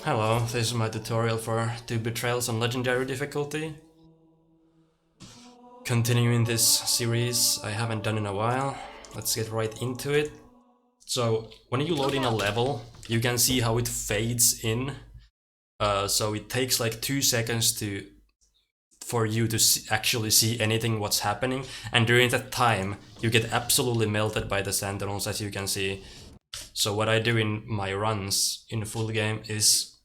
Hello, this is my tutorial for 2 Betrayals on Legendary difficulty. Continuing this series I haven't done in a while. Let's get right into it. So, when you load in a level, you can see how it fades in. So it takes like 2 seconds for you to actually see anything what's happening, and during that time you get absolutely melted by the sentinels, as you can see. So what I do in my runs in full game is,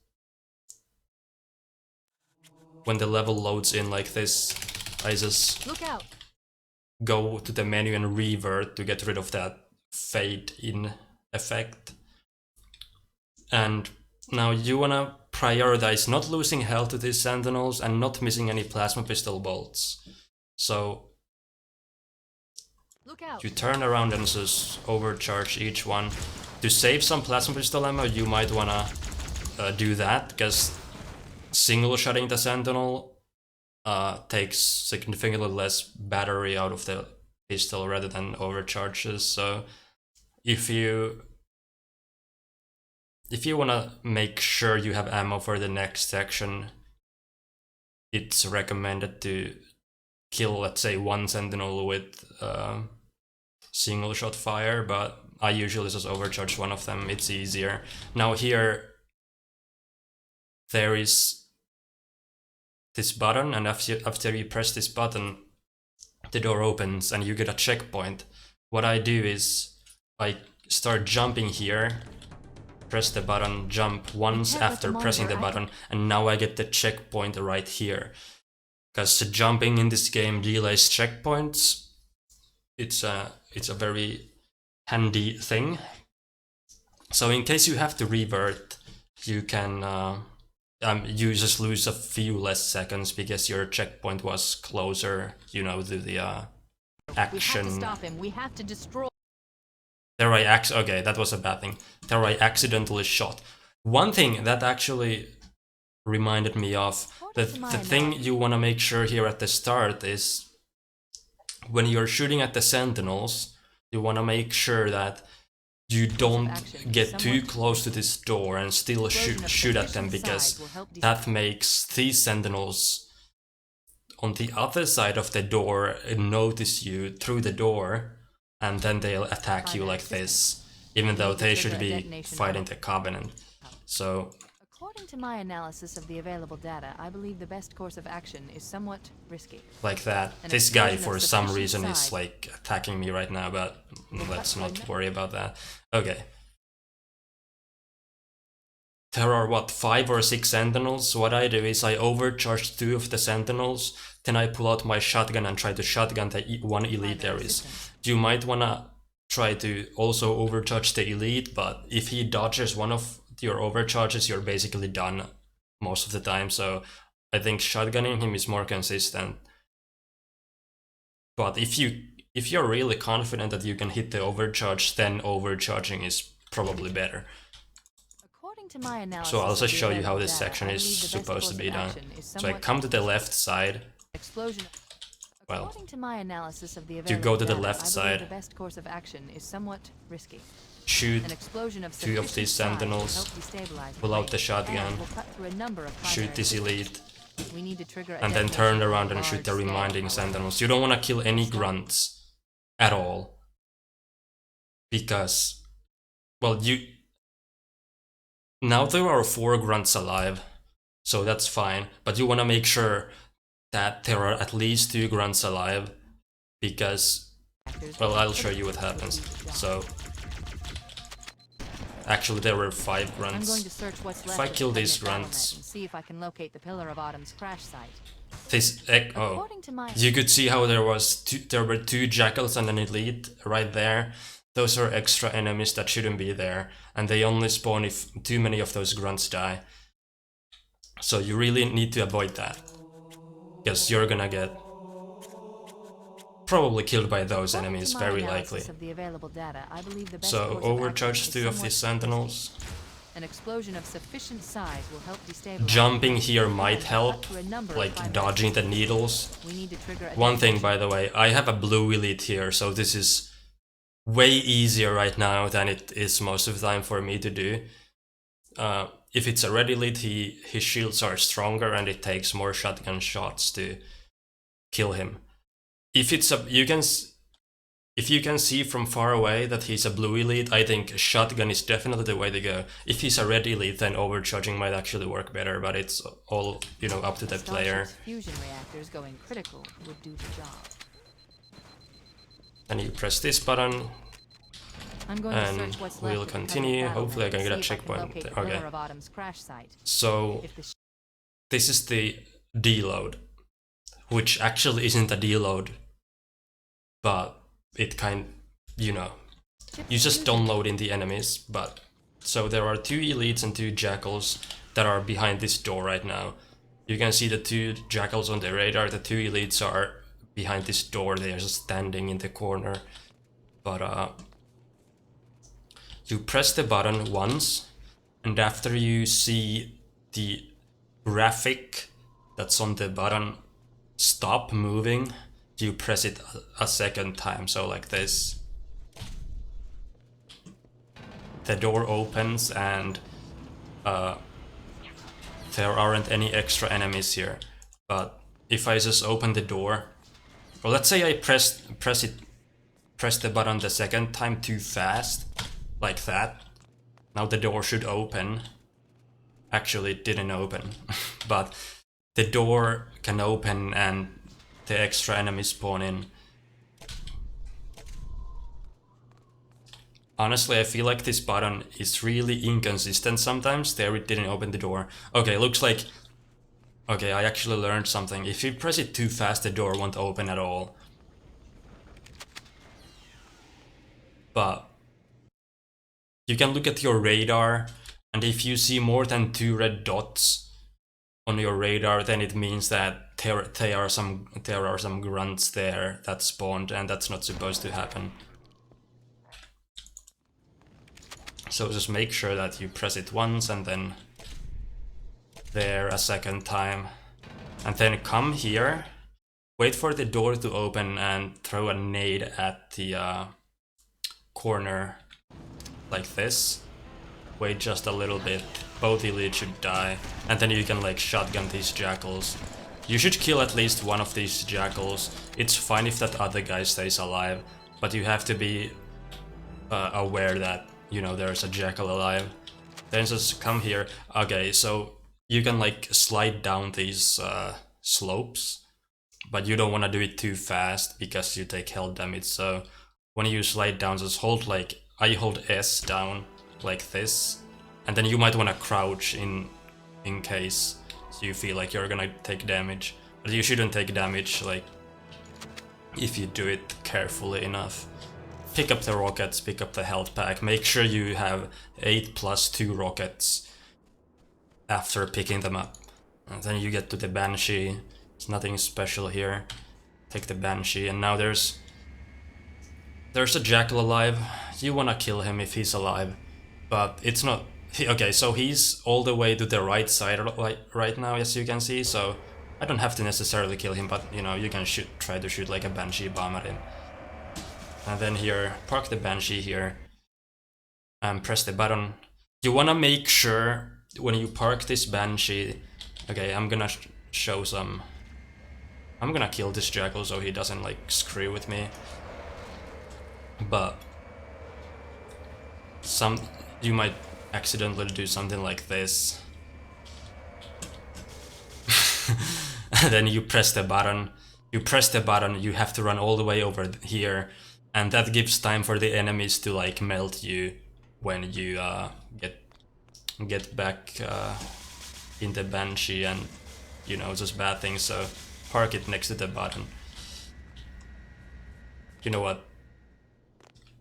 when the level loads in like this, I just go to the menu and revert to get rid of that fade in effect. And now you wanna prioritize not losing health to these sentinels and not missing any plasma pistol bolts. So you turn around and just overcharge each one. To save some plasma pistol ammo, you might wanna do that, because single shotting the sentinel takes significantly less battery out of the pistol rather than overcharges. So if you wanna make sure you have ammo for the next section, it's recommended to kill, let's say, 1 sentinel with single shot fire, but I usually just overcharge one of them, it's easier. Now here there is this button, and after you press this button, the door opens and you get a checkpoint. What I do is I start jumping here, press the button, jump once after pressing the button, and now I get the checkpoint right here. Because jumping in this game delays checkpoints. It's a very handy thing. So in case you have to revert, you can you just lose a few less seconds because your checkpoint was closer, you know, to the action. We have to stop him. We have to destroy. There okay, that was a bad thing. There I accidentally shot. One thing that actually reminded me of, the thing you want to make sure here at the start is, when you're shooting at the sentinels, you want to make sure that you don't get too close to this door and still shoot at them, because that makes these sentinels on the other side of the door notice you through the door, and then they'll attack you like this, even though they should be fighting the Covenant. So, according to my analysis of the available data, I believe the best course of action is somewhat risky. Like that. This guy for some reason is like attacking me right now, but let's not worry about that. Okay. There are what, 5 or 6 sentinels? What I do is I overcharge 2 of the sentinels, then I pull out my shotgun and try to shotgun the one elite there is. You might wanna try to also overcharge the elite, but if he dodges one of your overcharges, you're basically done most of the time, so I think shotgunning him is more consistent. But if you're really confident that you can hit the overcharge, then overcharging is probably better. So I'll just show you how this section is supposed to be done. So I come to the left side. Well, you go to the left side, shoot 2 of these sentinels, pull out the shotgun, shoot this elite, and then turn around and shoot the remaining sentinels. You don't want to kill any grunts at all, because, well, now there are 4 grunts alive, so that's fine, but you want to make sure that there are at least 2 grunts alive, because, well, I'll show you what happens. So, actually there were 5 grunts. If I kill these grunts, this you could see how there were 2 jackals and an elite right there. Those are extra enemies that shouldn't be there, and they only spawn if too many of those grunts die. So you really need to avoid that, because you're gonna get probably killed by those enemies, very likely. So overcharge 2 of these sentinels. An explosion of sufficient size will help destabilize. Jumping here might help, like dodging the needles. One thing, by the way, I have a blue elite here, so this is way easier right now than it is most of the time for me to do. if it's a red elite, his shields are stronger and it takes more shotgun shots to kill him. If it's a if you can see from far away that he's a blue elite, I think shotgun is definitely the way to go. If he's a red elite, then overcharging might actually work better, but it's all, you know, up to the player. Fusion reactors going critical would do the job. And you press this button, I'm going and to search what's we'll left continue. Hopefully I can get a checkpoint. Okay. So this is the deload, which actually isn't a deload, but it you know, you just don't load in the enemies. But so there are 2 elites and 2 jackals that are behind this door right now. You can see the 2 jackals on the radar. The 2 elites are behind this door. They are just standing in the corner. But you press the button once, and after you see the graphic that's on the button stop moving, you press it a second time. So like this. The door opens and there aren't any extra enemies here. But if I just open the door, or let's say I press the button the second time too fast, like that. Now the door should open. Actually, it didn't open, but the door can open and the extra enemies spawn in. Honestly, I feel like this button is really inconsistent sometimes. There it didn't open the door. Okay, looks like... Okay, I actually learned something. If you press it too fast, the door won't open at all. But you can look at your radar, and if you see more than 2 red dots on your radar, then it means that there are some grunts there that spawned, and that's not supposed to happen. So just make sure that you press it once and then there a second time. And then come here, wait for the door to open and throw a nade at the corner like this. Wait just a little bit, both elites should die, and then you can like shotgun these jackals. You should kill at least one of these jackals. It's fine if that other guy stays alive, but you have to be aware that, you know, there's a jackal alive. Then just come here. Okay, so you can like slide down these slopes, but you don't want to do it too fast because you take health damage. So when you slide down, just hold like, I hold S down like this, and then you might want to crouch in case so you feel like you're gonna take damage. But you shouldn't take damage like if you do it carefully enough. Pick up the rockets, pick up the health pack, make sure you have 8+2 rockets after picking them up. And then you get to the Banshee. There's nothing special here. Take the Banshee, and now there's a jackal alive. You wanna kill him if he's alive, but it's not... Okay, so he's all the way to the right side right now, as you can see, so I don't have to necessarily kill him, but you know, you can try to shoot like a Banshee bomb at him. And then here, park the Banshee here and press the button. You wanna make sure when you park this Banshee... Okay, I'm gonna show some... I'm gonna kill this jackal so he doesn't like screw with me. But you might accidentally do something like this. And then you press the button. You have to run all the way over here, and that gives time for the enemies to like melt you when you get back in the Banshee, and you know, just bad things. So park it next to the button. You know what?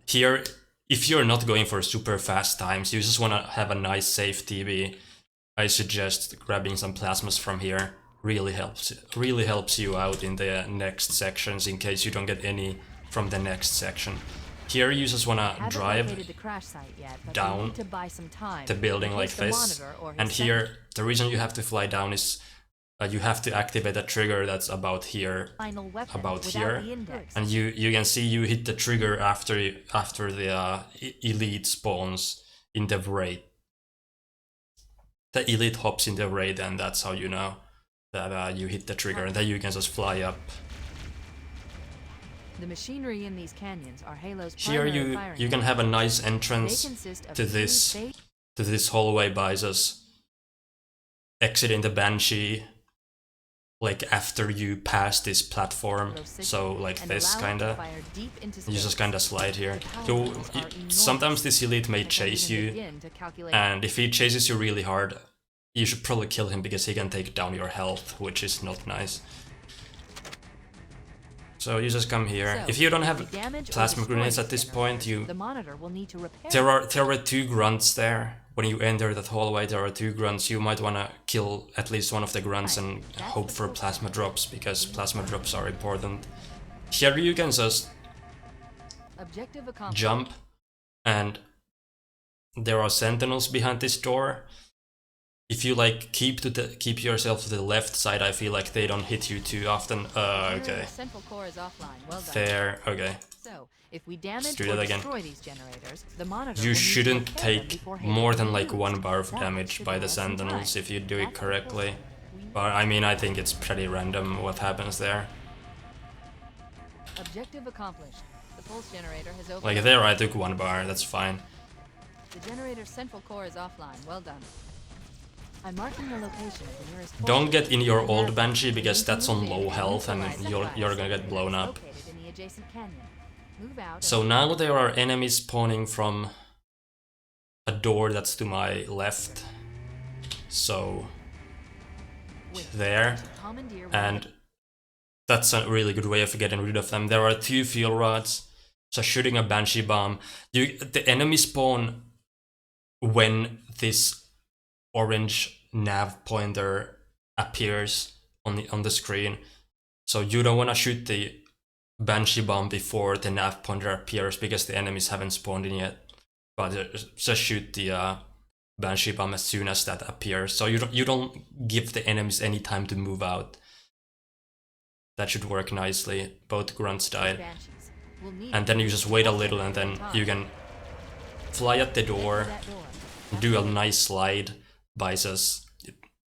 Here, if you're not going for super fast times, you just want to have a nice safe TB, I suggest grabbing some plasmas from here. Really helps you out in the next sections in case you don't get any from the next section. Here you just want to drive down the building like this, and here the reason you have to fly down is you have to activate a trigger that's about here, and you can see you hit the trigger after the elite spawns in the raid. the elite hops in the raid, and that's how you know that you hit the trigger, and then you can just fly up. The machinery in these canyons are Halo's Here primary firing you can have a nice They entrance consist of to this hallway by just exiting the Banshee, like after you pass this platform. So like this kinda, you just kinda slide here. Sometimes this elite may chase you, and if he chases you really hard, you should probably kill him because he can take down your health, which is not nice. So you just come here. If you don't have plasma grenades at this point, there were 2 grunts there. When you enter that hallway, there are 2 grunts. You might wanna kill at least one of the grunts and hope for plasma drops, because plasma drops are important. Here you can just jump, and there are sentinels behind this door. If you like keep yourself to the left side, I feel like they don't hit you too often. Okay. There, okay. So, if we damage Let's do that again. these generators, the monitor You shouldn't take more than like 1 bar of damage by the sentinels if you do it correctly. But I mean, I think it's pretty random what happens there. Objective accomplished. The pulse generator has opened. Like there I took 1 bar, that's fine. The generator's central core is offline. Well done. I'm marking the location of the nearest. Don't get in your old Banshee because that's on low health and you're gonna get blown up. So now there are enemies spawning from a door that's to my left. So there, and that's a really good way of getting rid of them. There are 2 fuel rods, so shooting a Banshee bomb. The enemy spawn when this orange nav pointer appears on the screen. So you don't want to shoot the Banshee bomb before the nav pointer appears because the enemies haven't spawned in yet. But just shoot the Banshee bomb as soon as that appears. So you don't give the enemies any time to move out. That should work nicely. Both grunts died. And then you just wait a little and then you can fly at the door, do a nice slide by just...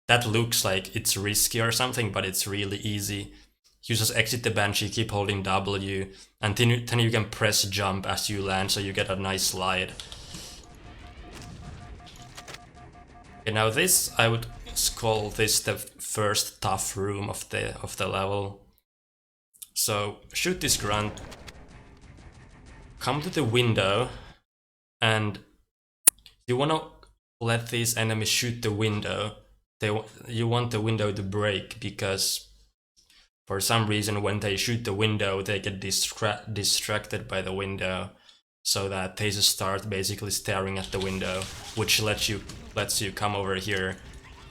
That looks like it's risky or something, but it's really easy. You just exit the Banshee, keep holding W, and then you can press jump as you land, so you get a nice slide. Okay, now this, I would call this the first tough room of the level. So shoot this grunt, come to the window, and you wanna let these enemies shoot the window. You want the window to break because for some reason when they shoot the window they get distracted by the window, so that they just start basically staring at the window, which lets you come over here,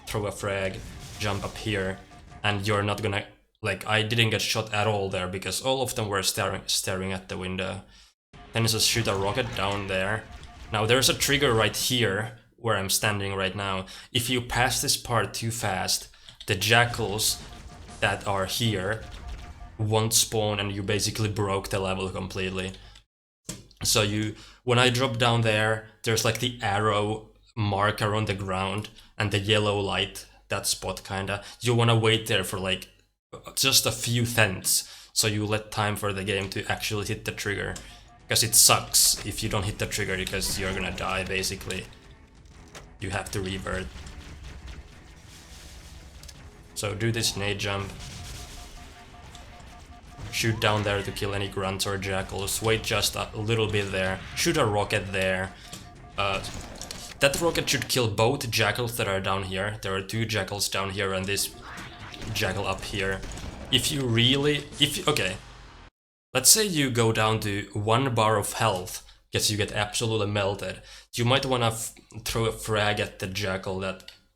throw a frag, jump up here, and you're not gonna... Like, I didn't get shot at all there because all of them were staring at the window. Then just shoot a rocket down there. Now there's a trigger right here where I'm standing right now. If you pass this part too fast, the jackals that are here won't spawn and you basically broke the level completely. So when I drop down there, there's like the arrow marker on the ground and the yellow light, that spot kinda. You wanna wait there for like just a few tenths, so you let time for the game to actually hit the trigger. Because it sucks if you don't hit the trigger because you're gonna die basically. You have to revert. So do this nade jump. Shoot down there to kill any grunts or jackals. Wait just a little bit there. Shoot a rocket there. That rocket should kill both jackals that are down here. There are 2 jackals down here and this jackal up here. Okay. Let's say you go down to 1 bar of health because you get absolutely melted. You might want to throw a frag at the jackal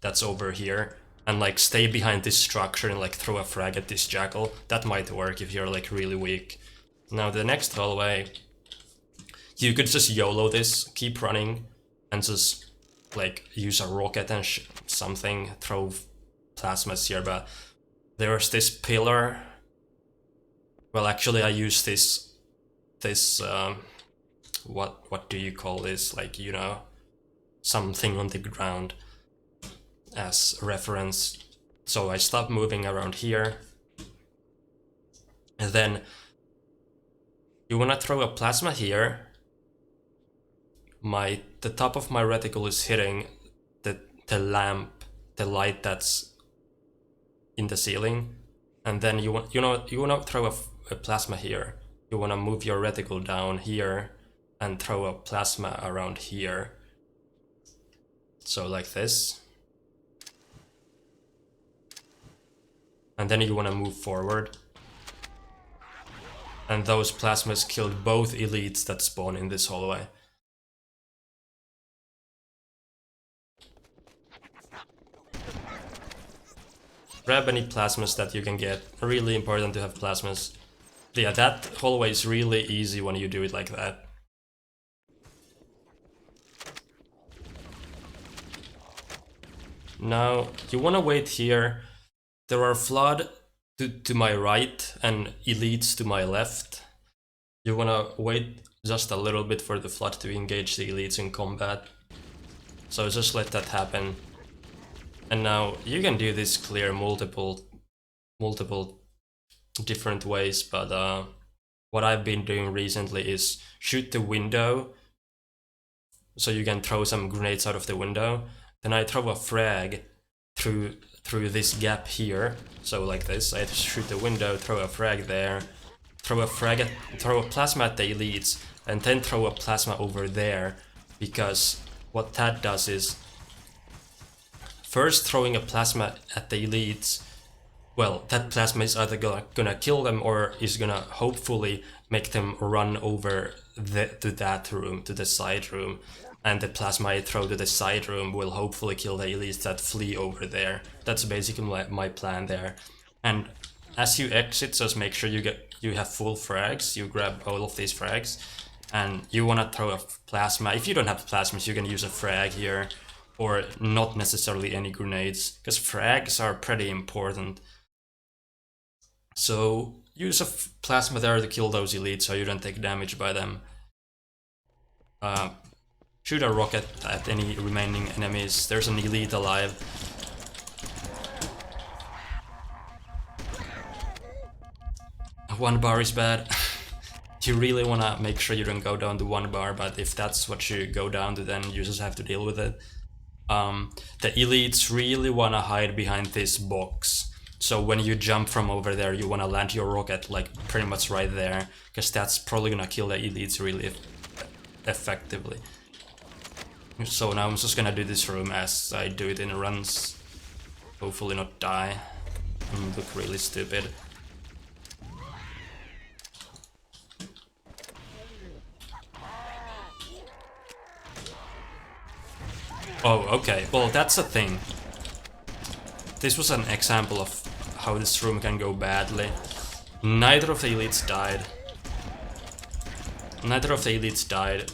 that's over here and like stay behind this structure and like throw a frag at this jackal. That might work if you're like really weak. Now the next hallway, you could just YOLO this, keep running, and just like use a rocket and something, throw plasmas here, but there's this pillar. Well, actually I use this what do you call this, like, you know, something on the ground. as reference. So I stop moving around here. And then you wanna throw a plasma here. The top of my reticle is hitting the lamp, the light that's in the ceiling. And then you wanna throw a plasma here. You wanna move your reticle down here and throw a plasma around here. So like this. And then you wanna move forward. And those plasmas killed both elites that spawn in this hallway. Grab any plasmas that you can get. Really important to have plasmas. Yeah, that hallway is really easy when you do it like that. Now, you wanna wait here. There are Flood to my right and elites to my left. You wanna wait just a little bit for the Flood to engage the elites in combat. So just let that happen. And now you can do this clear multiple different ways, but what I've been doing recently is shoot the window, so you can throw some grenades out of the window. Then I throw a frag through this gap here, so like this. I shoot the window, throw a frag there, throw a plasma at the elites, and then throw a plasma over there, because what that does is first throwing a plasma at the elites, well, that plasma is either gonna kill them or is gonna hopefully make them run over to that room, to the side room. And the plasma I throw to the side room will hopefully kill the elites that flee over there. That's basically my plan there. And as you exit, just make sure you have full frags. You grab all of these frags, and you wanna throw a plasma. If you don't have plasmas, you can use a frag here, or not necessarily any grenades, because frags are pretty important. So use a plasma there to kill those elites so you don't take damage by them. Shoot a rocket at any remaining enemies. There's an elite alive. One bar is bad. You really wanna make sure you don't go down to 1 bar, but if that's what you go down to, then you just have to deal with it. The elites really wanna hide behind this box. So when you jump from over there, you wanna land your rocket like pretty much right there, because that's probably gonna kill the elites really effectively. So now I'm just gonna do this room as I do it in runs. Hopefully not die and look really stupid. Oh, okay, well that's a thing. This was an example of how this room can go badly. Neither of the elites died. Neither of the elites died.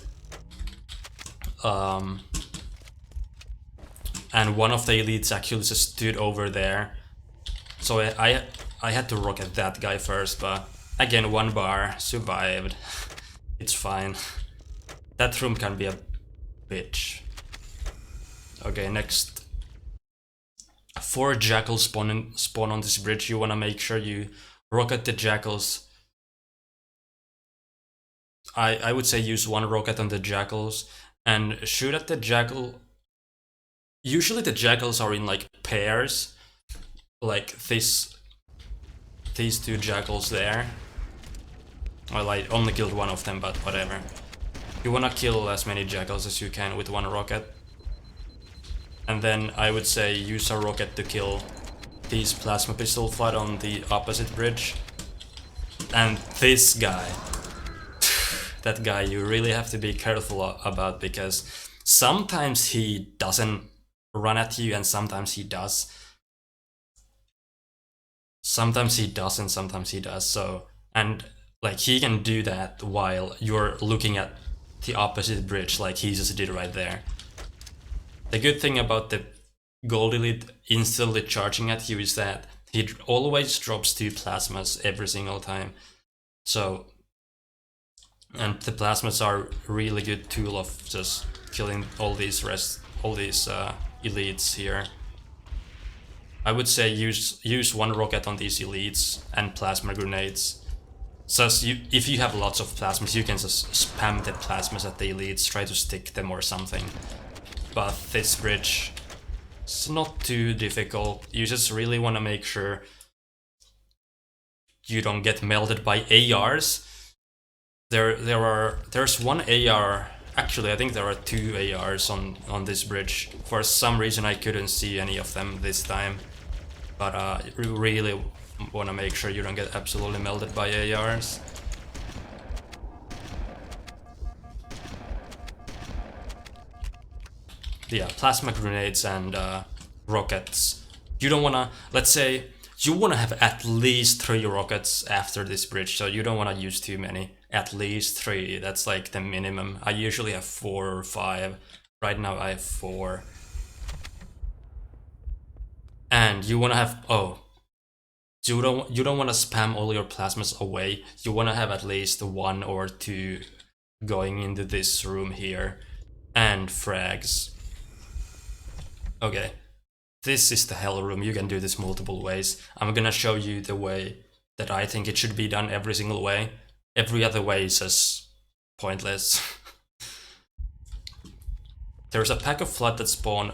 And one of the elites actually just stood over there. So I had to rocket that guy first, but again, 1 bar, survived. It's fine. That room can be a bitch. Okay, next. 4 jackals spawn on this bridge. You wanna make sure you rocket the jackals. I would say use 1 rocket on the jackals and shoot at the jackal. Usually the jackals are in like pairs, like these 2 jackals there. Well, I only killed 1 of them, but whatever. You wanna kill as many jackals as you can with 1 rocket. And then I would say use a rocket to kill these plasma pistol Flood on the opposite bridge. And this guy. That guy you really have to be careful about, because sometimes he doesn't run at you and sometimes he does. Sometimes he doesn't, sometimes he does. So, and like he can do that while you're looking at the opposite bridge like he just did right there. The good thing about the gold elite instantly charging at you is that he always drops 2 plasmas every single time. So, and the plasmas are really good tool of just killing all these elites here. I would say use one rocket on these elites and plasma grenades. So if you have lots of plasmas, you can just spam the plasmas at the elites, try to stick them or something. But this bridge is not too difficult. You just really want to make sure you don't get melted by ARs. There's one AR. Actually, I think there are 2 ARs on this bridge. For some reason, I couldn't see any of them this time. But you really want to make sure you don't get absolutely melted by ARs. Yeah, plasma grenades and rockets. You don't want to, let's say, you want to have at least 3 rockets after this bridge, so you don't want to use too many. At least 3, that's like the minimum. I usually have 4 or 5. Right now I have 4. And you want to have, you don't want to spam all your plasmas away. You want to have at least 1 or 2 going into this room here. And frags. Okay. This is the hell room. You can do this multiple ways. I'm gonna show you the way that I think it should be done every single way. Every other way is just pointless. There's a pack of flood that spawn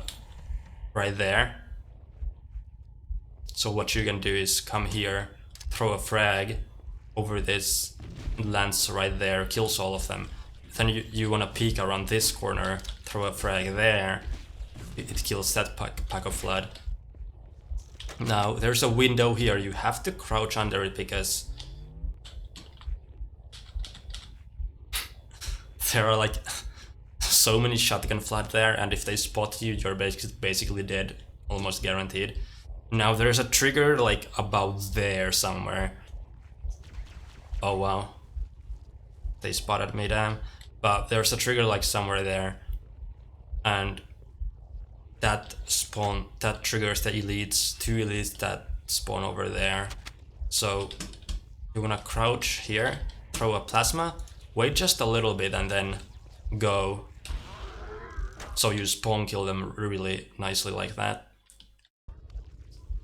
right there. So what you can do is come here, throw a frag over this, lands right there, kills all of them. Then you want to peek around this corner, throw a frag there, it kills that pack of flood. Now there's a window here, you have to crouch under it because there are like so many shotgun flood there, and if they spot you, you're basically dead, almost guaranteed. Now there's a trigger like about there somewhere. Oh wow. They spotted me, damn. But there's a trigger like somewhere there. And that triggers the elites, 2 elites that spawn over there. So you wanna crouch here, throw a plasma, wait just a little bit and then go. So you spawn kill them really nicely like that.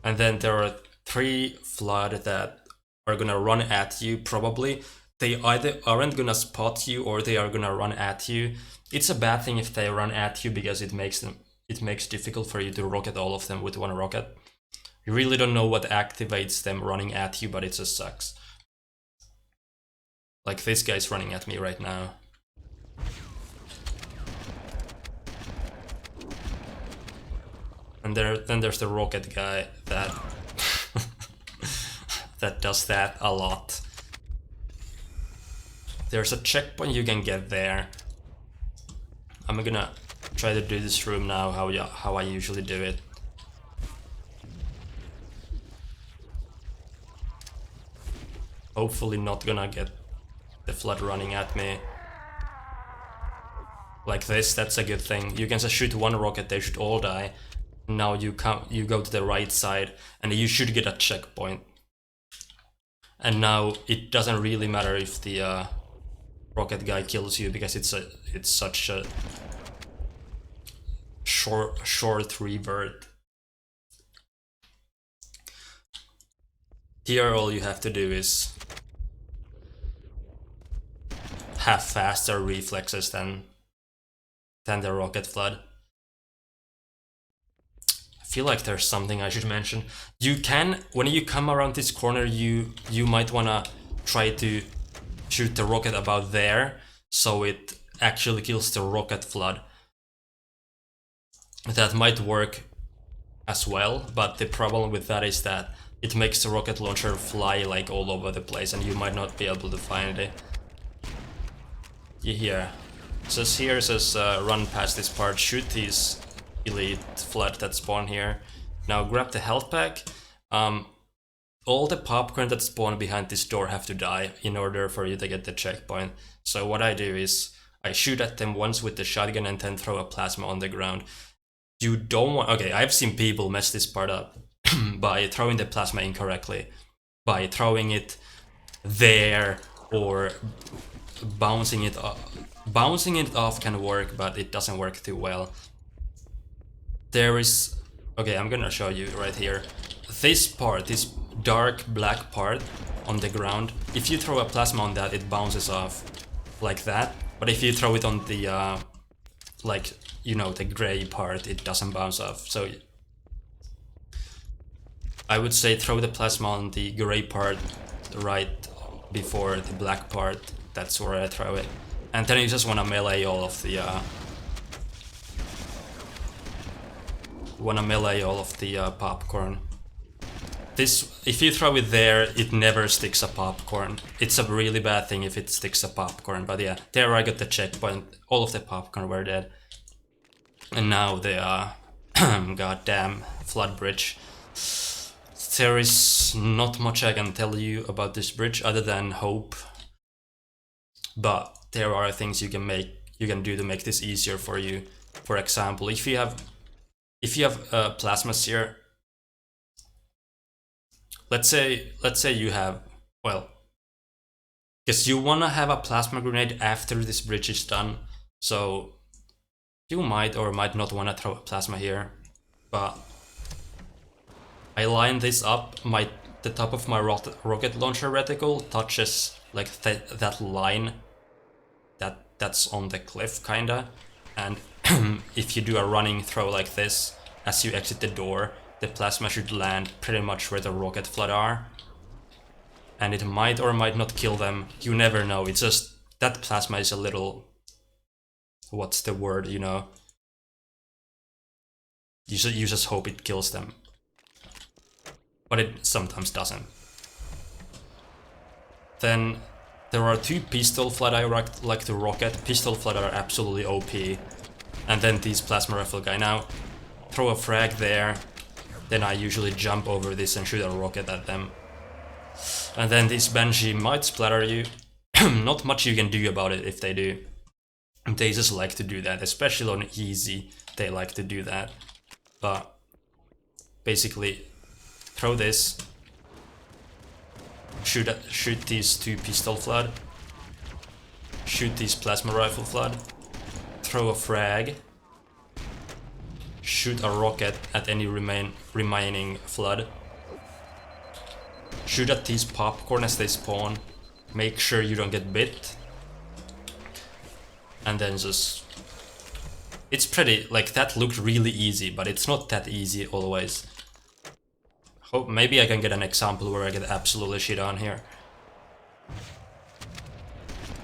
And then there are 3 flood that are gonna run at you probably. They either aren't gonna spot you or they are gonna run at you. It's a bad thing if they run at you because it makes difficult for you to rocket all of them with 1 rocket. You really don't know what activates them running at you, but it just sucks. Like this guy's running at me right now. And then there's the rocket guy that that does that a lot. There's a checkpoint you can get there. I'm gonna try to do this room now how I usually do it. Hopefully not gonna get the flood running at me. Like this, that's a good thing. You can just shoot 1 rocket, they should all die. Now you go to the right side and you should get a checkpoint. And now it doesn't really matter if the rocket guy kills you because it's such a short revert. Here all you have to do is have faster reflexes than the rocket flood. I feel like there's something I should mention. You can, when you come around this corner, you might wanna try to shoot the rocket about there, so it actually kills the rocket flood. That might work as well, but the problem with that is that it makes the rocket launcher fly like all over the place and you might not be able to find it. Here. It says run past this part, shoot these elite flood that spawn here. Now grab the health pack. All the popcorn that spawn behind this door have to die in order for you to get the checkpoint. So what I do is I shoot at them once with the shotgun and then throw a plasma on the ground. You don't want... Okay, I've seen people mess this part up by throwing the plasma incorrectly. By throwing it there or bouncing it off. Bouncing it off can work, but it doesn't work too well. There is... Okay, I'm gonna show you right here. This part, this dark black part on the ground, if you throw a plasma on that, it bounces off like that. But if you throw it on the, like, you know, the gray part, it doesn't bounce off. So I would say throw the plasma on the gray part right before the black part. That's where I throw it. And then you just want to melee all of the popcorn. This, if you throw it there, it never sticks a popcorn. It's a really bad thing if it sticks a popcorn. But yeah, there I got the checkpoint. All of the popcorn were dead. And now the goddamn flood bridge. There is not much I can tell you about this bridge other than hope. But there are things you can do to make this easier for you. For example, if you have plasmas here, let's say you have, well, because you wanna have a plasma grenade after this bridge is done, so you might or might not wanna throw a plasma here, but I line this up. The top of my rocket launcher reticle touches like that line that's on the cliff kinda, and if you do a running throw like this as you exit the door, the plasma should land pretty much where the rocket flood are, and it might or might not kill them. You never know. It's just that plasma is a little, what's the word, you know? You just hope it kills them. But it sometimes doesn't. Then there are two pistol flood I like to rocket. Pistol flood are absolutely OP. And then these plasma rifle guy. Now, throw a frag there. Then I usually jump over this and shoot a rocket at them. And then this Banshee might splatter you. Not much you can do about it if they do. They just like to do that, especially on easy. They like to do that. But basically, throw this, shoot these two pistol flood, shoot these plasma rifle flood, throw a frag, shoot a rocket at any remaining flood, shoot at these popcorn as they spawn, make sure you don't get bit, and then just... It's pretty, like, that looked really easy, but it's not that easy always. Hope maybe I can get an example where I get absolutely shit on here.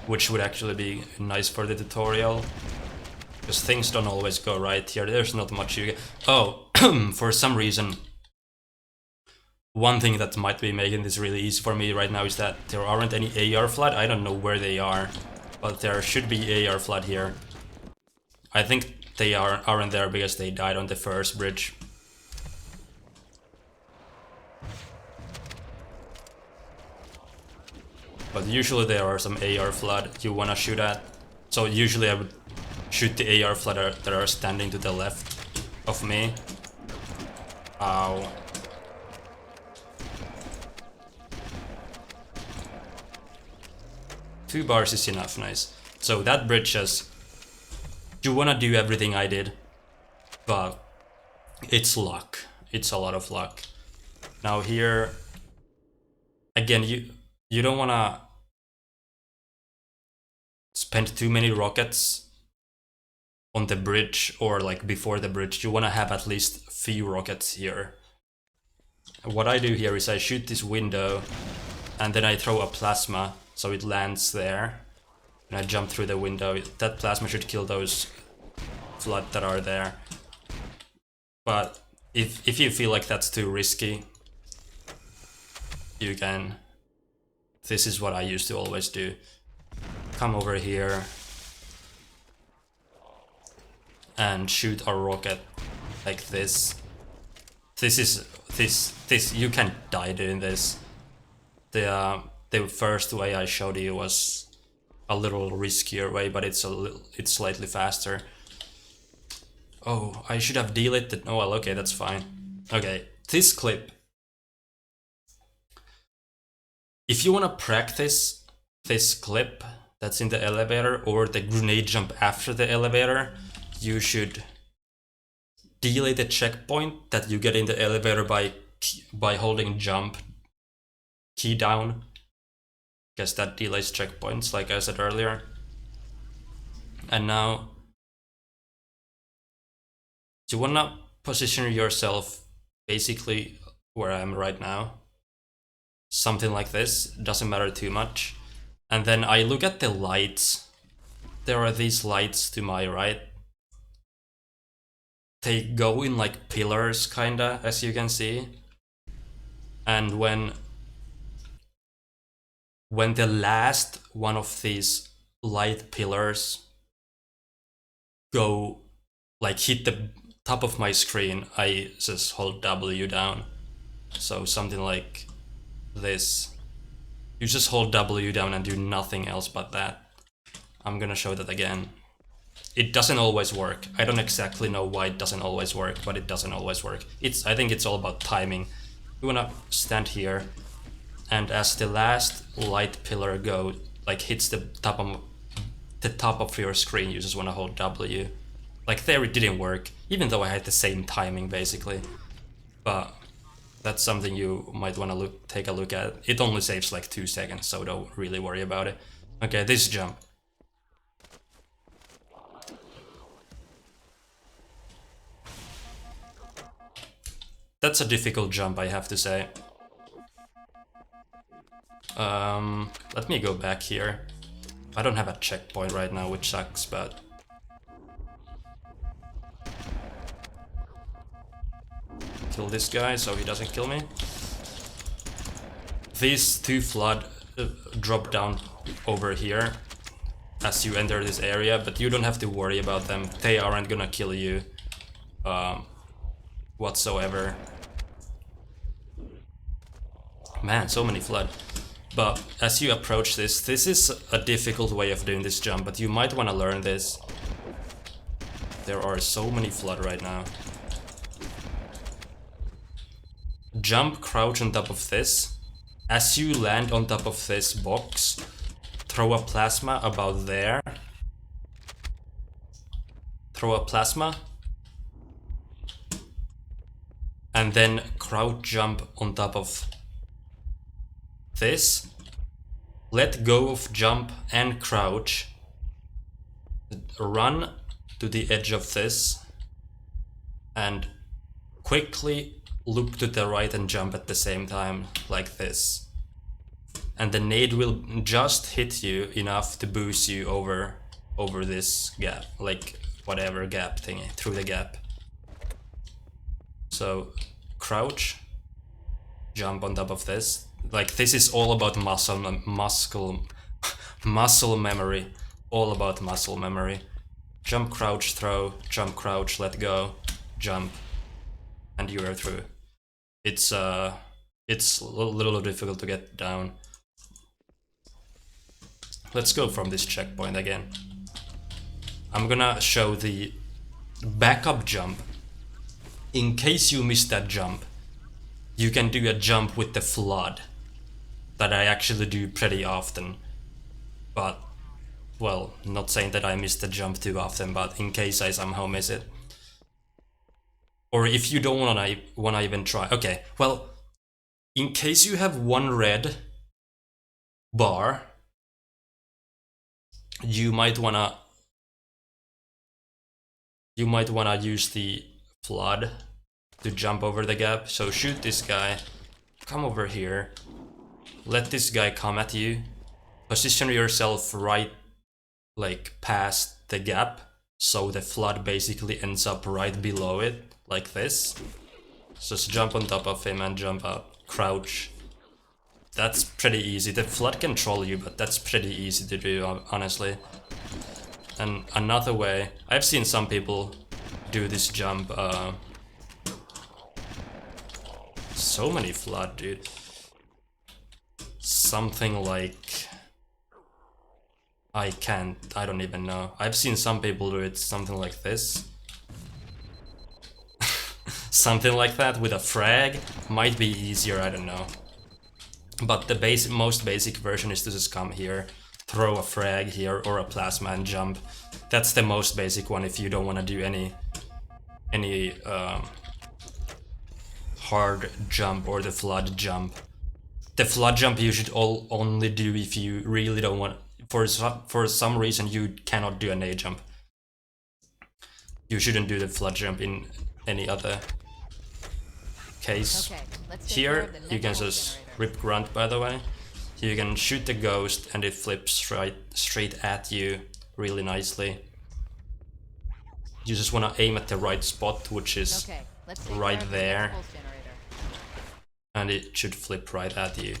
Which would actually be nice for the tutorial. Because things don't always go right here. There's not much you get. Oh, for some reason, one thing that might be making this really easy for me right now is that there aren't any AR flood. I don't know where they are, but there should be AR flood here. I think they aren't there because they died on the first bridge. But usually there are some AR flood you wanna shoot at. So usually I would shoot the AR flood that are standing to the left of me. Ow. Two bars is enough, nice. So that bridge has... You wanna do everything I did, but it's luck. It's a lot of luck. Now here, again, you don't wanna spend too many rockets on the bridge or like before the bridge. You wanna have at least a few rockets here. What I do here is I shoot this window and then I throw a plasma so it lands there. And I jump through the window. That plasma should kill those flood that are there. But if you feel like that's too risky, you can... This is what I used to always do. Come over here and shoot a rocket like this. This you can't die doing this. The first way I showed you was a little riskier way, but it's slightly faster. Oh, I should have deleted. Oh well, okay, that's fine. Okay, this clip. If you wanna practice this clip that's in the elevator or the grenade jump after the elevator, you should delay the checkpoint that you get in the elevator by holding jump key down. Guess that delays checkpoints, like I said earlier. And now you wanna position yourself basically where I am right now. Something like this, doesn't matter too much. And then I look at the lights. There are these lights to my right. They go in like pillars, kinda, as you can see. And when the last one of these light pillars go, like, hit the top of my screen, I just hold W down. So something like this. You just hold W down and do nothing else but that. I'm gonna show that again. It doesn't always work. I don't exactly know why it doesn't always work, but it doesn't always work. I think it's all about timing. You wanna stand here, and as the last light pillar hits the top of your screen, you just wanna hold W. Like there it didn't work, even though I had the same timing basically. But that's something you might wanna take a look at. It only saves like 2 seconds, so don't really worry about it. Okay, this jump. That's a difficult jump, I have to say. Let me go back here. I don't have a checkpoint right now, which sucks, but... Kill this guy so he doesn't kill me. These two flood drop down over here as you enter this area, but you don't have to worry about them. They aren't gonna kill you whatsoever. Man, so many flood. But as you approach this is a difficult way of doing this jump, but you might want to learn this. There are so many flood right now. Jump, crouch on top of this. As you land on top of this box, throw a plasma about there. Throw a plasma. And then crouch jump on top of this. Let go of jump and crouch. Run to the edge of this. And quickly look to the right and jump at the same time, like this. And the nade will just hit you enough to boost you over this gap, like whatever gap thingy, through the gap. So crouch, jump on top of this. Like this is all about muscle memory. All about muscle memory. Jump, crouch, throw, jump, crouch, let go, jump, and you are through. It's a little difficult to get down. Let's go from this checkpoint again. I'm gonna show the backup jump. In case you missed that jump, you can do a jump with the flood that I actually do pretty often. But, well, not saying that I miss the jump too often, but in case I somehow miss it. Or if you don't wanna even try. Okay, well, in case you have one red bar, you might wanna use the flood to jump over the gap. So shoot this guy, come over here, let this guy come at you, position yourself right, like past the gap, so the flood basically ends up right below it, like this. Just jump on top of him and jump up, crouch. That's pretty easy. The flood can troll you, but that's pretty easy to do, honestly. And another way, I've seen some people do this jump. So many flood, dude. Something like... I don't even know. I've seen some people do it something like this. Something like that with a frag might be easier, I don't know. But the most basic version is to just come here, throw a frag here or a plasma and jump. That's the most basic one if you don't want to do any hard jump or the flood jump. The flood jump you should only do if you really don't want. For some reason you cannot do an A jump. You shouldn't do the flood jump in any other case. Okay, let's take care Here of the you next can pulse just generator. rip grunt, by the way. You can shoot the ghost and it flips straight at you really nicely. You just want to aim at the right spot, which is Okay, let's take right care of the there, next pulse generator. and it should flip right at you.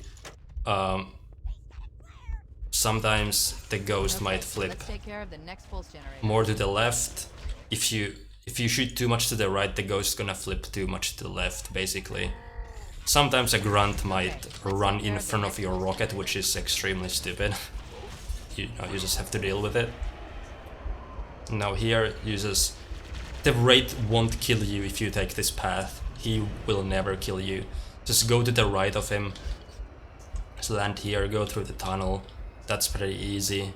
Sometimes the ghost Okay, might flip let's take care of the next pulse generator. more to the left. If you shoot too much to the right, the ghost is gonna flip too much to the left, basically. Sometimes a grunt might run in front of your rocket, which is extremely stupid. You just have to deal with it. Now here, the Wraith won't kill you if you take this path. He will never kill you. Just go to the right of him. Just land here, go through the tunnel. That's pretty easy.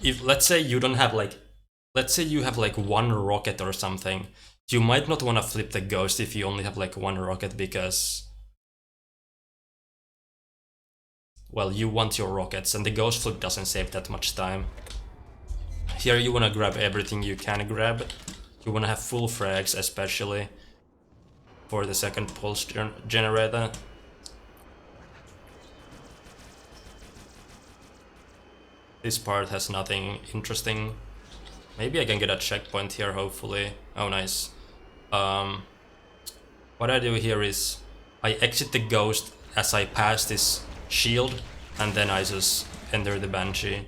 If let's say you don't have let's say you have one rocket or something, you might not want to flip the ghost if you only have one rocket, because well, you want your rockets and the ghost flip doesn't save that much time. Here you want to grab everything you can grab. You want to have full frags, especially for the second pulse generator. This part has nothing interesting. Maybe I can get a checkpoint here, hopefully. Oh, nice. What I do here is I exit the ghost as I pass this shield, and then I just enter the Banshee.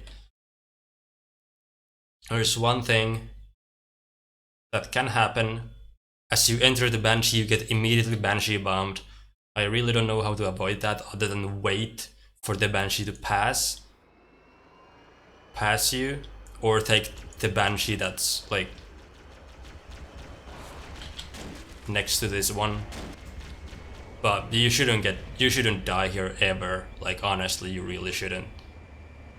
There's one thing that can happen. As you enter the Banshee, you get immediately Banshee bombed. I really don't know how to avoid that other than wait for the Banshee to pass you, or take the Banshee that's next to this one. But you shouldn't die here ever. Honestly, you really shouldn't.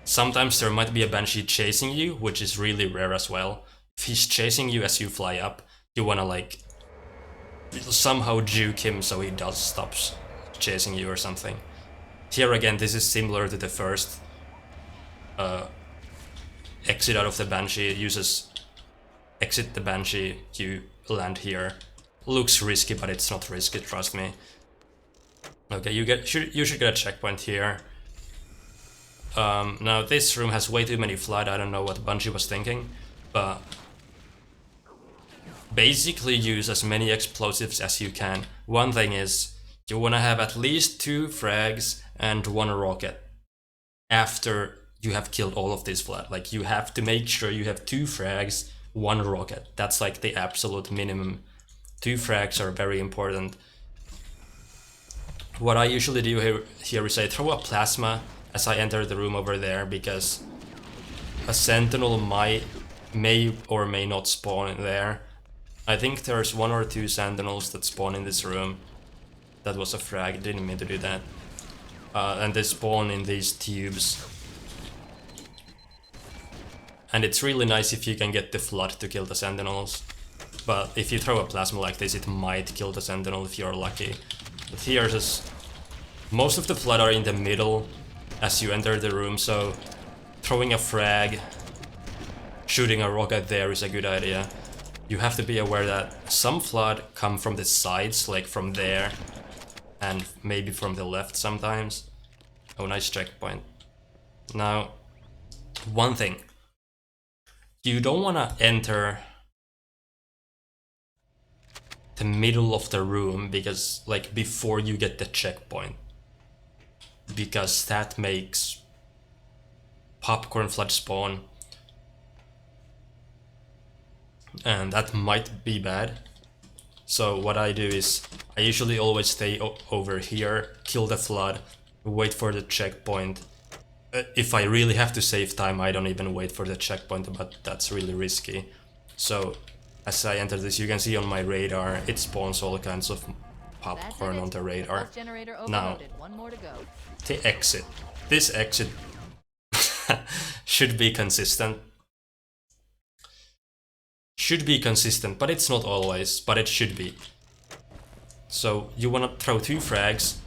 Sometimes there might be a Banshee chasing you, which is really rare as well. If he's chasing you as you fly up, you wanna somehow juke him so he stops chasing you or something. Here again, this is similar to the first exit out of the Banshee. It uses exit the Banshee, you land here. Looks risky, but it's not risky, trust me. Okay, you should get a checkpoint here. Now this room has way too many flood. I don't know what Banshee was thinking, but basically use as many explosives as you can. One thing is, you want to have at least 2 frags and 1 rocket after you have killed all of this flood. You have to make sure you have 2 frags, 1 rocket. That's the absolute minimum. 2 frags are very important. What I usually do here is I throw a plasma as I enter the room over there, because a sentinel may or may not spawn in there. I think there's 1 or 2 sentinels that spawn in this room. That was a frag, didn't mean to do that. And they spawn in these tubes. And it's really nice if you can get the flood to kill the sentinels. But if you throw a plasma like this, it might kill the sentinel if you're lucky. But here, most of the flood are in the middle as you enter the room, so throwing a frag, shooting a rocket there is a good idea. You have to be aware that some flood come from the sides, from there, and maybe from the left sometimes. Oh, nice checkpoint. Now, one thing. You don't want to enter the middle of the room, because before you get the checkpoint, because that makes popcorn flood spawn, and that might be bad. So what I do is I usually always stay over here, kill the flood, wait for the checkpoint. If I really have to save time, I don't even wait for the checkpoint, but that's really risky. So as I enter this, you can see on my radar, it spawns all kinds of popcorn on the radar. Now, One more to go. the exit. This exit should be consistent. should be consistent, but it's not always, but it should be. So you want to throw 2 frags,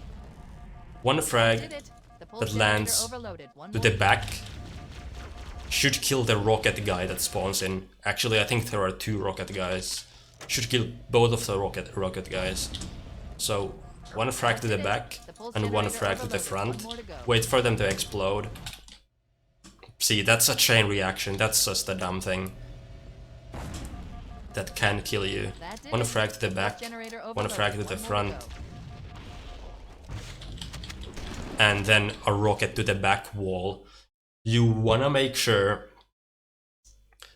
1 frag that lands to the back should kill the rocket guy that spawns in. Actually, I think there are 2 rocket guys. Should kill both of the rocket guys. So 1 frag to the back and 1 frag to the front. Wait for them to explode. See, that's a chain reaction. That's just a dumb thing that can kill you. 1 frag to the back, 1 frag to the front, and then a rocket to the back wall. You wanna make sure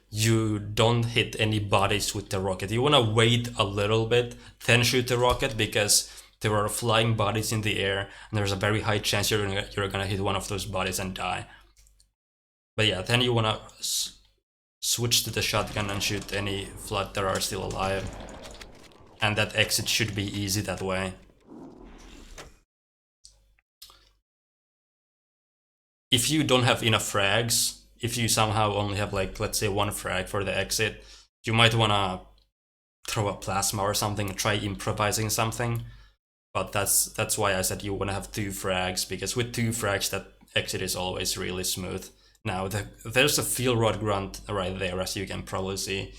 you don't hit any bodies with the rocket. You wanna wait a little bit, then shoot the rocket, because there are flying bodies in the air, and there's a very high chance you're gonna hit one of those bodies and die. But yeah, then you wanna switch to the shotgun and shoot any flood that are still alive. And that exit should be easy that way. If you don't have enough frags, if you somehow only have, like, let's say 1 frag for the exit, you might wanna throw a plasma or something, try improvising something. But that's why I said you wanna have 2 frags, because with 2 frags that exit is always really smooth. Now, there's a fuel rod grunt right there, as you can probably see.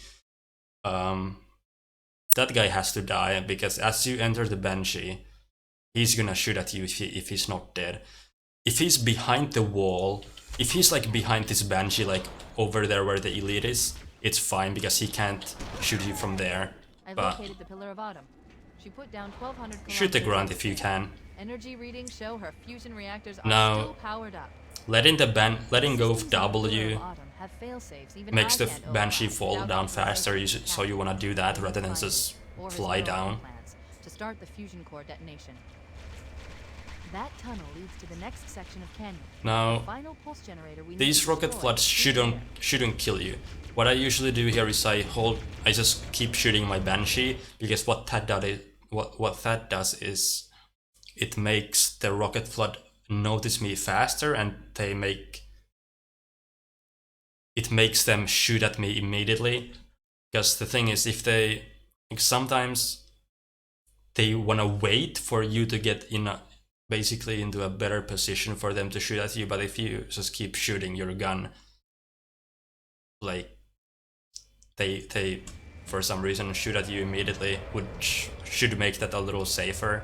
That guy has to die, because as you enter the Banshee, he's gonna shoot at you if he's not dead. If he's behind the wall, if he's like behind this Banshee, like over there where the elite is, it's fine, because he can't shoot you from there. I But located the Pillar of Autumn. She put down 1200 shoot the kilometers grunt of if you space. can. Energy readings show her fusion reactors are Now, still powered up. letting go of Systems on the Pillar W of Autumn have fail-safes even makes I the can't Banshee override fall without down authorization faster, from so you wanna do that rather than just or his fly neural down. implants to start the fusion core detonation. That tunnel leads to the next section of canyon. Now, The final pulse generator we need these to rocket destroy floods is here. shouldn't kill you. What I usually do here is I just keep shooting my Banshee, because what that does is it makes the rocket flood notice me faster, and it makes them shoot at me immediately. Because the thing is, if they, like, sometimes they wanna wait for you to get basically into a better position for them to shoot at you, but if you just keep shooting your gun, like, they for some reason shoot at you immediately, which should make that a little safer.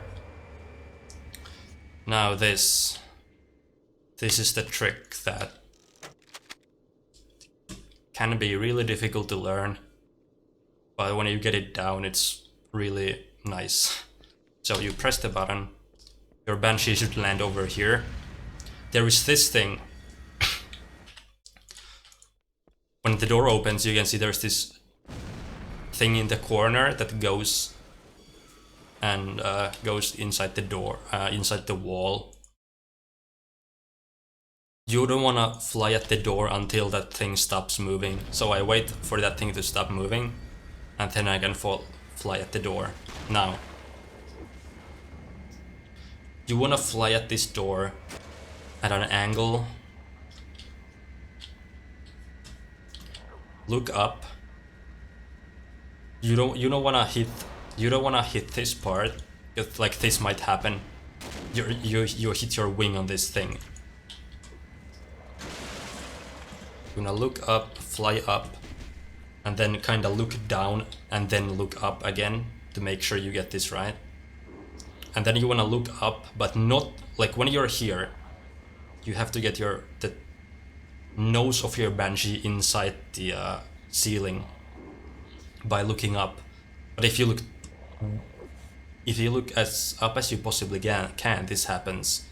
Now this is the trick that can be really difficult to learn, but when you get it down, it's really nice. So you press the button, your Banshee should land over here. There is this thing. When the door opens, you can see there's this thing in the corner that goes and goes inside the door, inside the wall. You don't wanna fly at the door until that thing stops moving. So I wait for that thing to stop moving, and then I can fly at the door. Now, you wanna fly at this door at an angle. Look up. You don't wanna hit this part, because like this might happen. You hit your wing on this thing. You wanna look up, fly up, and then kinda look down, and then look up again to make sure you get this right. And then you wanna look up, but not like when you're here. You have to get the nose of your Banshee inside the ceiling by looking up. But if you look as up as you possibly can, this happens.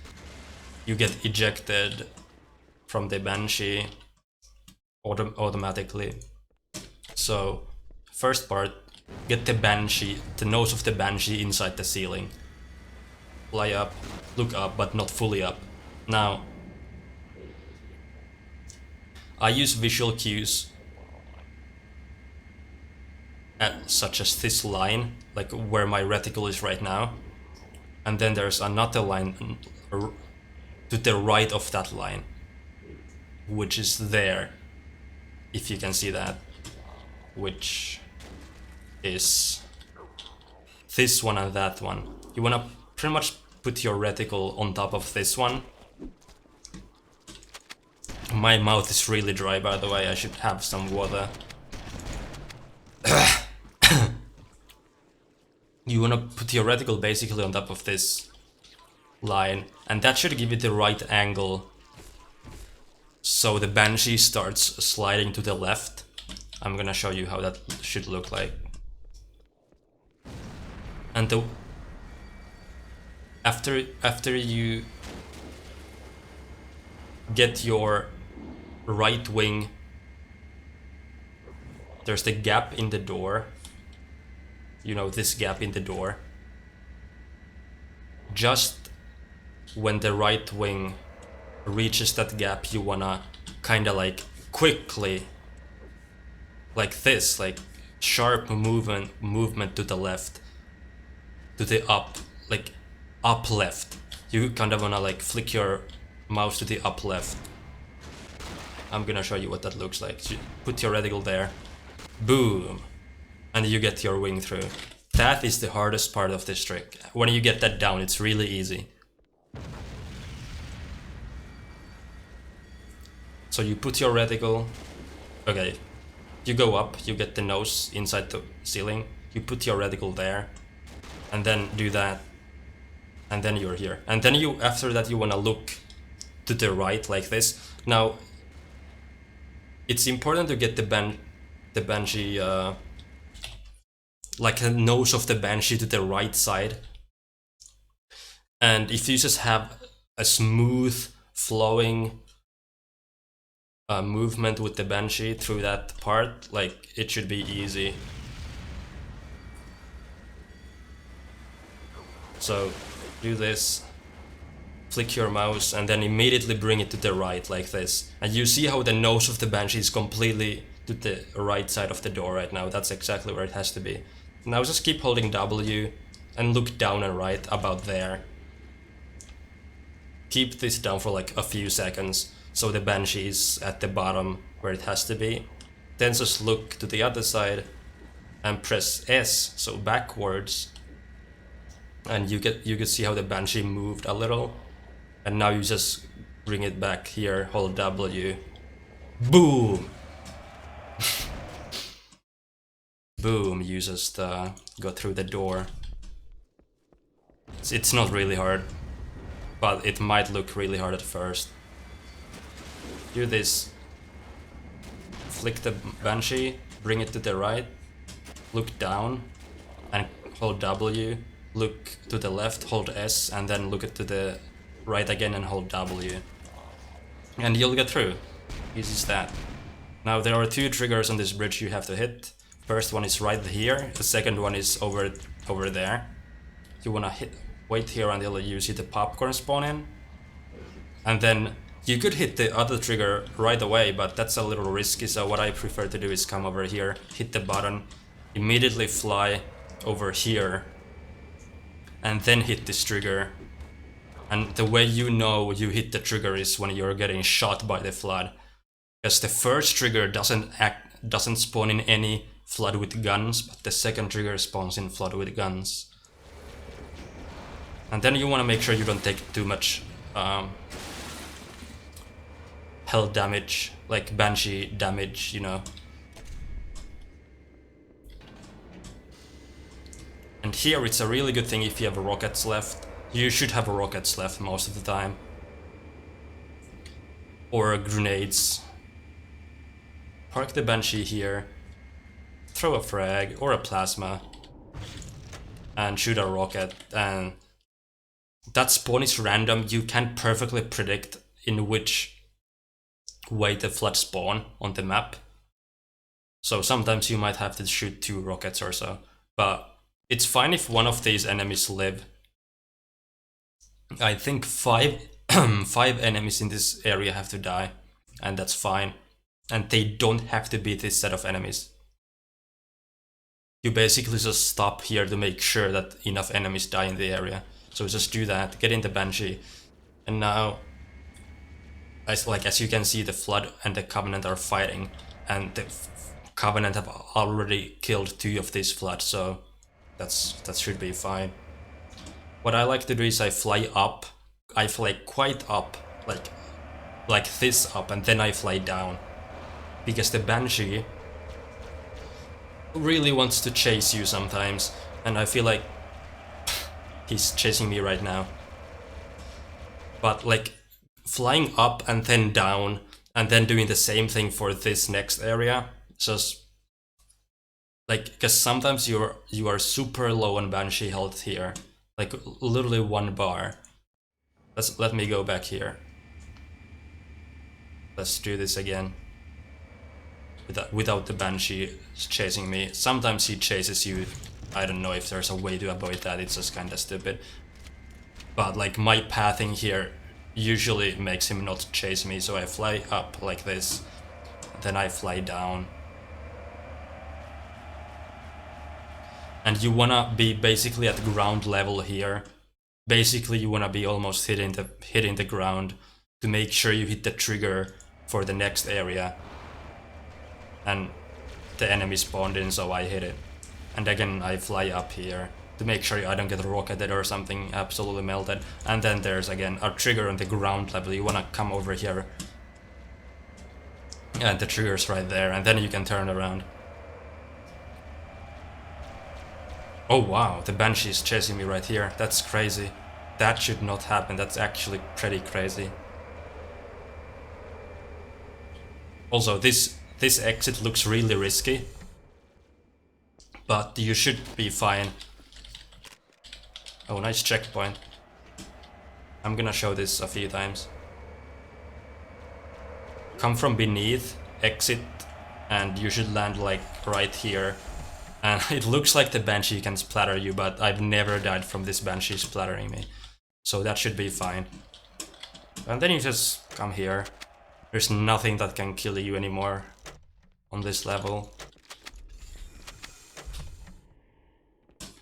You get ejected from the Banshee automatically. So first part, get the nose of the Banshee inside the ceiling. Fly up, look up, but not fully up. Now, I use visual cues such as this line, like where my reticle is right now, and then there's another line to the right of that line, which is there, if you can see that. which is this one and that one. You wanna pretty much put your reticle on top of this one. My mouth is really dry, by the way, I should have some water. You wanna put your reticle basically on top of this line, and that should give it the right angle. So the Banshee starts sliding to the left. I'm gonna show you how that should look like. And after you get your right wing, there's the gap in the door. You know, this gap in the door. Just when the right wing reaches that gap, you wanna kinda like quickly, like this, like sharp movement to the left, to the up, like up left. You kind of wanna like flick your mouse to the up left. I'm gonna show you what that looks like. You put your reticle there, boom, and you get your wing through. That is the hardest part of this trick. When you get that down, it's really easy. So you put your reticle, okay, you go up, you get the nose inside the ceiling, you put your reticle there, and then do that, and then you're here. And then you, after that, you wanna look to the right like this. Now, it's important to get the Banshee, like the nose of the Banshee to the right side. And if you just have a smooth, flowing movement with the Banshee through that part, like, it should be easy. So, do this, flick your mouse, and then immediately bring it to the right, like this. And you see how the nose of the Banshee is completely to the right side of the door right now. That's exactly where it has to be. Now just keep holding W and look down and right, about there. Keep this down for like a few seconds, so the Banshee is at the bottom where it has to be. Then just look to the other side and press S, so backwards. And you can see how the Banshee moved a little. And now you just bring it back here, hold W. Boom! Boom, you just go through the door. It's not really hard, but it might look really hard at first. Do this. Flick the Banshee, bring it to the right, look down, and hold W. Look to the left, hold S, and then look to the right again and hold W. And you'll get through. Easy as that. Now there are two triggers on this bridge you have to hit. First one is right here, the second one is over there. You wanna wait here until you see the popcorn spawn in. And then you could hit the other trigger right away, but that's a little risky, so what I prefer to do is come over here, hit the button, immediately fly over here, and then hit this trigger. And the way you know you hit the trigger is when you're getting shot by the flood. Because the first trigger doesn't spawn in any flood with guns, but the second trigger spawns in flood with guns. And then you want to make sure you don't take too much hell damage, like Banshee damage, you know. And here it's a really good thing if you have rockets left. You should have rockets left most of the time. Or grenades. Park the Banshee here. Throw a frag or a plasma. And shoot a rocket. And that spawn is random. You can't perfectly predict in which way the flood spawn on the map. So sometimes you might have to shoot 2 rockets or so. But it's fine if one of these enemies live. I think 5 enemies in this area have to die, and that's fine. And they don't have to be this set of enemies. You basically just stop here to make sure that enough enemies die in the area. So just do that, get in the Banshee. And now, as you can see, the Flood and the Covenant are fighting, and Covenant have already killed 2 of these floods, so that should be fine. What I like to do is I fly up. I fly quite up, like this up, and then I fly down. Because the Banshee really wants to chase you sometimes, and I feel like he's chasing me right now. But like flying up and then down and then doing the same thing for this next area, just like, because sometimes you are super low on Banshee health here, like literally 1 bar. Let me go back here. Let's do this again. Without the Banshee chasing me. Sometimes he chases you. I don't know if there's a way to avoid that, it's just kinda stupid. But like my pathing here usually makes him not chase me, so I fly up like this, then I fly down. And you wanna be basically at ground level here. Basically you wanna be almost hitting the ground to make sure you hit the trigger for the next area. And the enemy spawned in, so I hit it. And again I fly up here to make sure I don't get rocketed or something absolutely melted. And then there's again a trigger on the ground level. You wanna come over here. And the trigger's right there, and then you can turn around. Oh wow, the Banshee is chasing me right here. That's crazy. That should not happen. That's actually pretty crazy. Also, this exit looks really risky, but you should be fine. Oh, nice checkpoint. I'm gonna show this a few times. Come from beneath, exit, and you should land like right here. And it looks like the Banshee can splatter you, but I've never died from this Banshee splattering me. So that should be fine. And then you just come here. There's nothing that can kill you anymore on this level.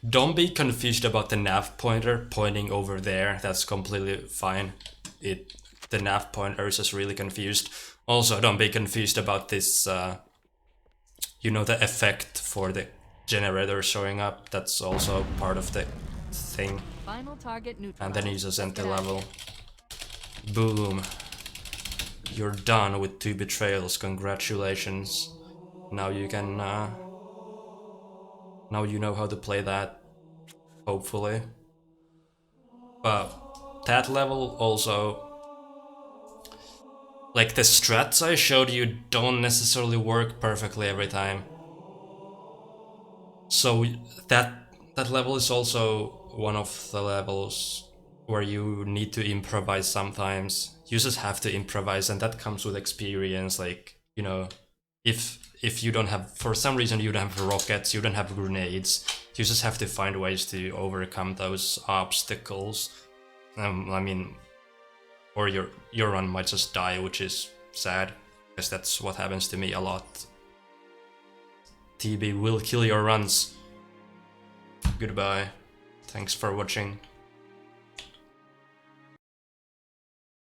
Don't be confused about the nav pointer pointing over there. That's completely fine. The nav pointer is just really confused. Also, don't be confused about this, you know, the effect for the generator showing up. That's also part of the thing. Final target neutralized. And then you just enter level. Boom. You're done with 2 betrayals. Congratulations. Now you can, now you know how to play that, hopefully. But that level also, like the strats I showed you don't necessarily work perfectly every time. So that level is also one of the levels where you need to improvise sometimes. You just have to improvise, and that comes with experience. Like, you know, if you don't have, for some reason you don't have rockets, you don't have grenades, you just have to find ways to overcome those obstacles. I mean, or your run might just die, which is sad, because that's what happens to me a lot. TB will kill your runs. Goodbye. Thanks for watching.